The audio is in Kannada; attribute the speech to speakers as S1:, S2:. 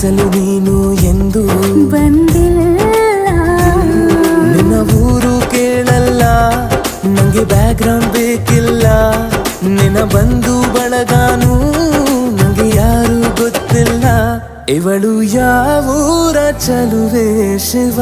S1: ಅಸಲು ನೀನು ಎಂದು
S2: ಬಂದಿಲ್ಲ.
S1: ನಿನ್ನ ಊರು ಕೇಳಲ್ಲ, ನಂಗೆ ಬ್ಯಾಕ್ಗ್ರೌಂಡ್ ಬೇಕಿಲ್ಲ. ನಿನ್ನ ಬಂಧು ಬಳಗಾನು ನಂಗೆ ಯಾರು ಗೊತ್ತಿಲ್ಲ. ಇವಳು ಯಾವೂರ ಚಲುವೆ ಶಿವ.